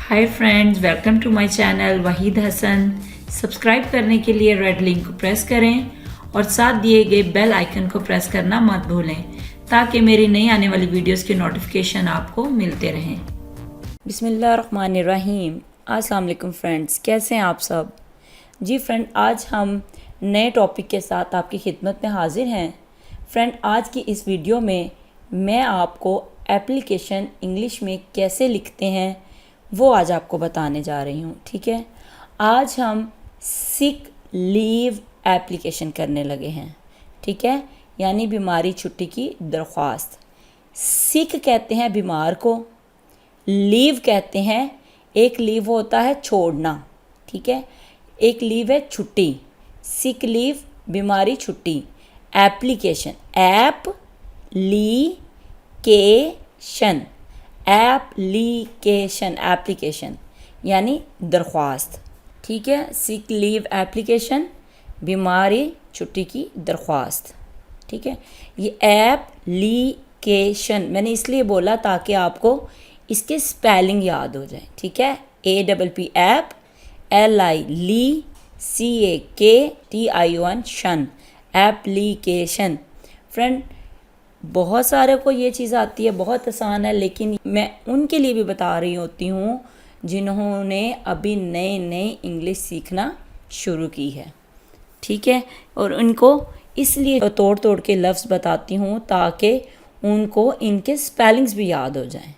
Hi friends, welcome to my channel Waheed Hasan. Subscribe करने के लिए रेड लिंक को प्रेस करें और साथ दिए गए बेल आइकन को प्रेस करना मत भूलें ताकि मेरी नई आने वाली वीडियोस के नोटिफिकेशन आपको मिलते रहें। बिस्मिल्लाहिर्रहमानिर्रहीम। अस्सलाम वालेकुम फ्रेंड्स, कैसे हैं आप सब? जी फ्रेंड, आज हम नए टॉपिक के साथ आपकी खिदमत में हाजिर हैं। फ्रेंड, आज की इस वीडियो में मैं आपको एप्लीकेशन इंग्लिश में कैसे लिखते हैं वो आज आपको बताने जा रही हूँ। ठीक है, आज हम सिक लीव एप्लीकेशन करने लगे हैं। ठीक है, यानी बीमारी छुट्टी की दरख्वास्त। सिक कहते हैं बीमार को, लीव कहते हैं, एक लीव होता है छोड़ना। ठीक है, एक लीव है छुट्टी। सिक लीव बीमारी छुट्टी। एप्लीकेशन एप्लीकेशन एप्लीकेशन एप्लीकेशन यानी दरख्वास्त। ठीक है, सिक लीव एप्लीकेशन बीमारी छुट्टी की दरख्वास्त। ठीक है, ये एप्लीकेशन मैंने इसलिए बोला ताकि आपको इसके स्पेलिंग याद हो जाए। ठीक है, APP ऐप, LI ली CAKTION शन एप्लीकेशन। फ्रेंड, बहुत सारे को ये चीज़ आती है, बहुत आसान है, लेकिन मैं उनके लिए भी बता रही होती हूँ जिन्होंने अभी नए नए इंग्लिश सीखना शुरू की है। ठीक है, और उनको इसलिए तोड़ तोड़ के लफ्ज़ बताती हूँ ताकि उनको इनके स्पेलिंग्स भी याद हो जाएं।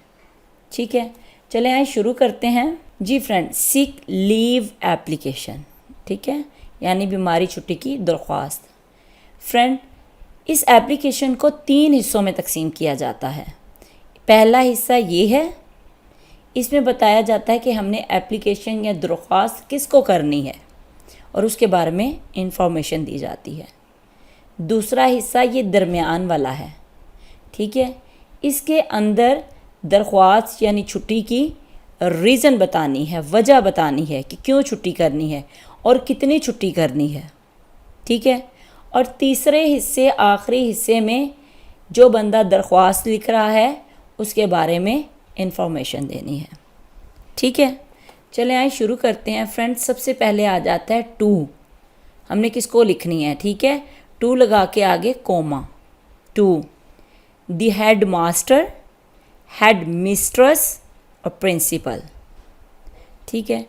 ठीक है, चले आए शुरू करते हैं। जी फ्रेंड, सिक लीव एप्लीकेशन। ठीक है, यानी बीमारी छुट्टी की दरख्वास्त। फ्रेंड, इस एप्लीकेशन को 3 हिस्सों में तकसीम किया जाता है। पहला हिस्सा ये है, इसमें बताया जाता है कि हमने एप्लीकेशन या दरख्वास्त किसको करनी है और उसके बारे में इंफॉर्मेशन दी जाती है। दूसरा हिस्सा ये दरमियान वाला है। ठीक है, इसके अंदर दरख्वास्त यानी छुट्टी की रीज़न बतानी है, वजह बतानी है कि क्यों छुट्टी करनी है और कितनी छुट्टी करनी है। ठीक है, और तीसरे हिस्से, आखिरी हिस्से में जो बंदा दरख्वास्त लिख रहा है उसके बारे में इंफॉर्मेशन देनी है। ठीक है, चले आए शुरू करते हैं। फ्रेंड्स, सबसे पहले आ जाता है टू। हमने किसको लिखनी है? ठीक है, टू लगा के आगे comma. To the head master, head mistress और प्रिंसिपल। ठीक है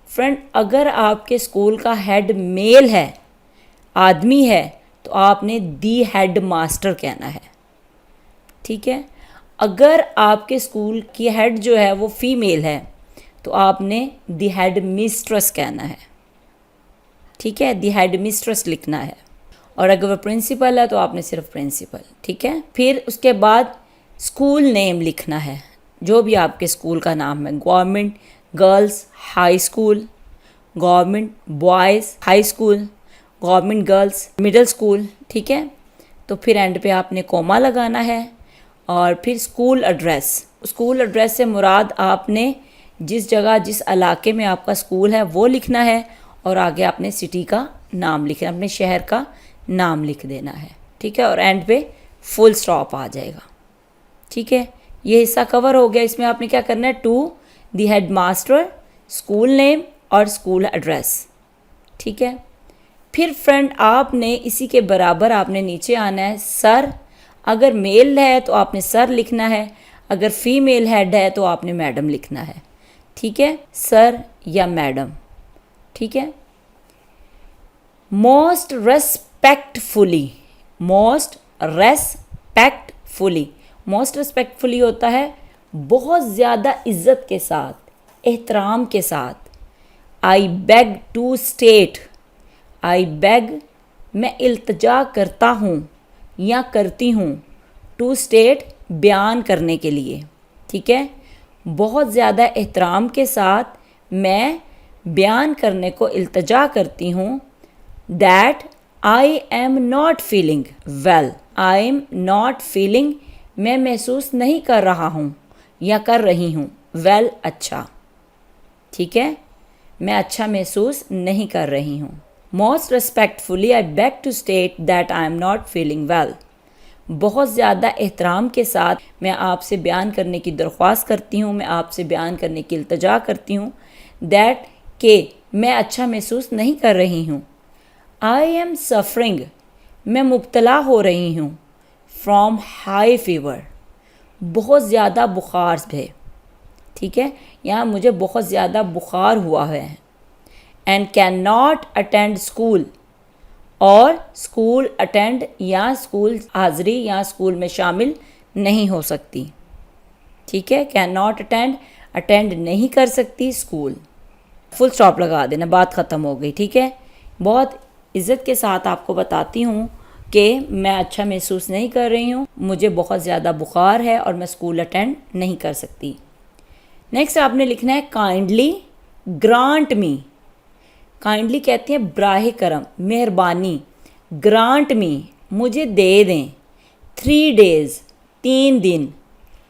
फ्रेंड, अगर आपके स्कूल का हेड मेल है, आदमी है, तो आपने दी हेड मास्टर कहना है। ठीक है, अगर आपके स्कूल की हेड जो है वो फीमेल है तो आपने दी हेड मिस्ट्रेस कहना है। ठीक है, दी हेड मिस्ट्रेस लिखना है। और अगर वो प्रिंसिपल है तो आपने सिर्फ प्रिंसिपल। ठीक है, फिर उसके बाद स्कूल नेम लिखना है, जो भी आपके स्कूल का नाम है। Government girls high school, government boys high school, government girls middle school. ठीक है, तो फिर एंड पे आपने कोमा लगाना है। और फिर स्कूल एड्रेस। स्कूल एड्रेस से मुराद आपने जिस जगह, जिस इलाके में आपका स्कूल है वो लिखना है, और आगे आपने सिटी का नाम लिखना, अपने शहर का नाम लिख देना है। ठीक है, और एंड पे फुल स्टॉप आ जाएगा। ठीक है, ये हिस्सा कवर हो गया। इसमें आपने क्या करना है? To the head master, school name और स्कूल एड्रेस। ठीक है, फिर फ्रेंड आपने इसी के बराबर आपने नीचे आना है सर। अगर मेल है तो आपने सर लिखना है, अगर फीमेल हेड है तो आपने मैडम लिखना है। ठीक है, सर या मैडम। ठीक है, most respectfully, most respectfully, most respectfully होता है बहुत ज़्यादा इज्जत के साथ, एहतराम के साथ। I beg to state, I beg मैं इल्तजा करता हूँ या करती हूँ, टू स्टेट बयान करने के लिए। ठीक है, बहुत ज़्यादा एहतराम के साथ मैं बयान करने को इल्तजा करती हूँ। That I am not feeling well, I am not feeling मैं महसूस नहीं कर रहा हूँ या कर रही हूँ, वेल अच्छा। ठीक है, मैं अच्छा महसूस नहीं कर रही हूँ। Most respectfully, I beg to state that I am not feeling well. बहुत ज़्यादा एहतराम के साथ मैं आपसे बयान करने की दरख्वास्त करती हूँ, मैं आपसे बयान करने की इल्तजा करती हूँ दैट कि मैं अच्छा महसूस नहीं कर रही हूँ। आई एम सफरिंग, मैं मुब्तला हो रही हूँ, फ्रॉम हाई फीवर, बहुत ज़्यादा बुखार है, ठीक है, यहाँ मुझे बहुत ज़्यादा बुखार हुआ है। And can not attend school, और स्कूल अटेंड या स्कूल हाज़िरी या स्कूल में शामिल नहीं हो सकती, ठीक है। कैन नॉट अटेंड, अटेंड नहीं कर सकती स्कूल, फुल स्टॉप लगा देना, बात ख़त्म हो गई, ठीक है। बहुत इज़्ज़त के साथ आपको बताती हूँ कि मैं अच्छा महसूस नहीं कर रही हूँ, मुझे बहुत ज़्यादा बुखार है और मैं स्कूल अटेंड नहीं कर सकती। नेक्स्ट आपने लिखना है काइंडली ग्रांट मी। काइंडली कहते हैं बराह करम, मेहरबानी, ग्रांट मी, मुझे दे दें, 3 days, 3 दिन,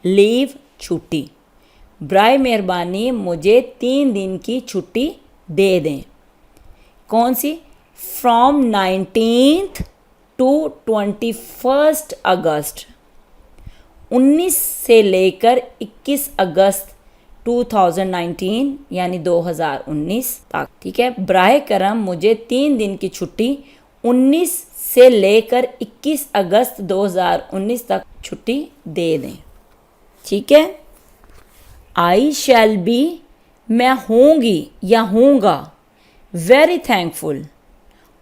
लीव, छुट्टी, बराह मेहरबानी मुझे 3 दिन की छुट्टी दे दें। कौन सी? फ्रॉम 19th to 21st अगस्त, 19 से लेकर 21 अगस्त 2019 यानी 2019 तक, ठीक है। बराह करम मुझे 3 दिन की छुट्टी 19 से लेकर 21 अगस्त 2019 तक छुट्टी दे दें, ठीक है। आई शैल बी, मैं होंगी या होऊंगा, वेरी थैंकफुल,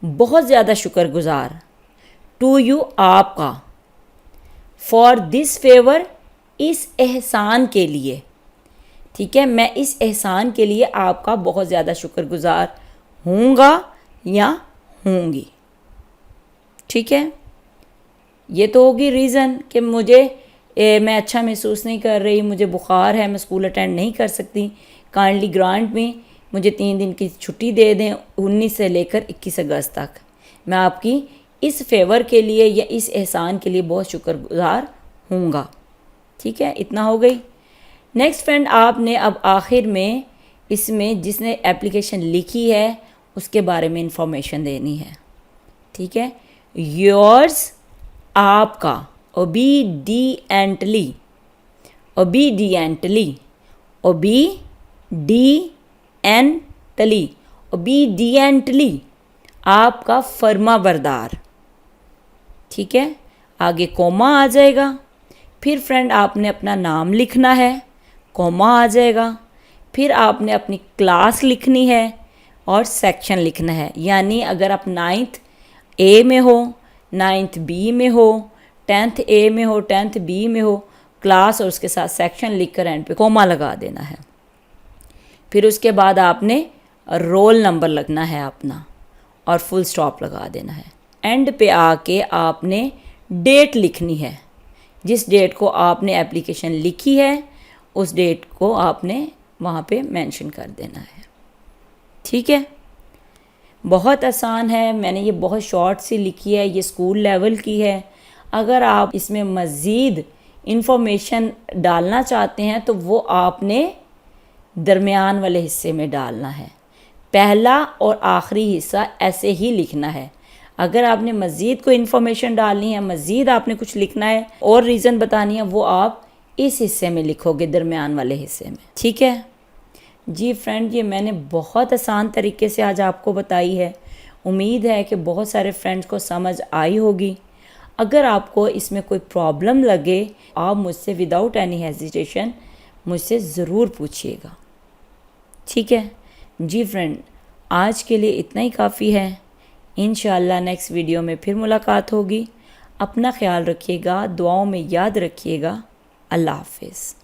बहुत ज़्यादा शुक्रगुजार, टू यू, आपका, फॉर दिस फेवर, इस एहसान के लिए, ठीक है। मैं इस एहसान के लिए आपका बहुत ज़्यादा शुक्रगुजार होऊंगा या होंगी, ठीक है। ये तो होगी रीज़न कि मैं अच्छा महसूस नहीं कर रही, मुझे बुखार है, मैं स्कूल अटेंड नहीं कर सकती। काइंडली ग्रांट में मुझे 3 दिन की छुट्टी दे दें 19 से लेकर 21 अगस्त तक। मैं आपकी इस फेवर के लिए या इस एहसान के लिए बहुत शुक्रगुजार होऊंगा, ठीक है। इतना हो गई। नेक्स्ट फ्रेंड, आपने अब आखिर में इसमें जिसने एप्लीकेशन लिखी है उसके बारे में इंफॉर्मेशन देनी है, ठीक है। योर्स, आपका, ओबीडिएंटली, ओबीडिएंटली, ओबीडिएंटली, ओबीडिएंटली, आपका फर्माबरदार, ठीक है। आगे कोमा आ जाएगा, फिर फ्रेंड आपने अपना नाम लिखना है, कोमा आ जाएगा, फिर आपने अपनी क्लास लिखनी है और सेक्शन लिखना है। यानी अगर आप 9th A में हो, 9th B में हो, 10th A में हो, 10th B में हो, क्लास और उसके साथ सेक्शन लिख कर एंड पे कोमा लगा देना है। फिर उसके बाद आपने रोल नंबर लगना है अपना और फुल स्टॉप लगा देना है। एंड पे आके आपने डेट लिखनी है, जिस डेट को आपने एप्लीकेशन लिखी है उस डेट को आपने वहाँ पे मेंशन कर देना है, ठीक है। बहुत आसान है, मैंने ये बहुत शॉर्ट सी लिखी है, ये स्कूल लेवल की है। अगर आप इसमें मज़ीद इंफॉर्मेशन डालना चाहते हैं तो वो आपने दरमियान वाले हिस्से में डालना है, पहला और आखिरी हिस्सा ऐसे ही लिखना है। अगर आपने मज़ीद कोई इन्फॉर्मेशन डालनी है, मज़ीद आपने कुछ लिखना है और रीज़न बतानी है, वो आप इस हिस्से में लिखोगे, दरमियान वाले हिस्से में, ठीक है जी। फ्रेंड, ये मैंने बहुत आसान तरीके से आज आपको बताई है। उम्मीद है कि बहुत सारे फ्रेंड्स को समझ आई होगी। अगर आपको इसमें कोई प्रॉब्लम लगे, आप मुझसे विदाउट एनी हेजिटेशन मुझसे ज़रूर पूछिएगा, ठीक है जी। फ्रेंड, आज के लिए इतना ही काफ़ी है। इंशाअल्लाह नेक्स्ट वीडियो में फिर मुलाकात होगी। अपना ख्याल रखिएगा, दुआओं में याद रखिएगा। अल्लाह हाफ़िज़।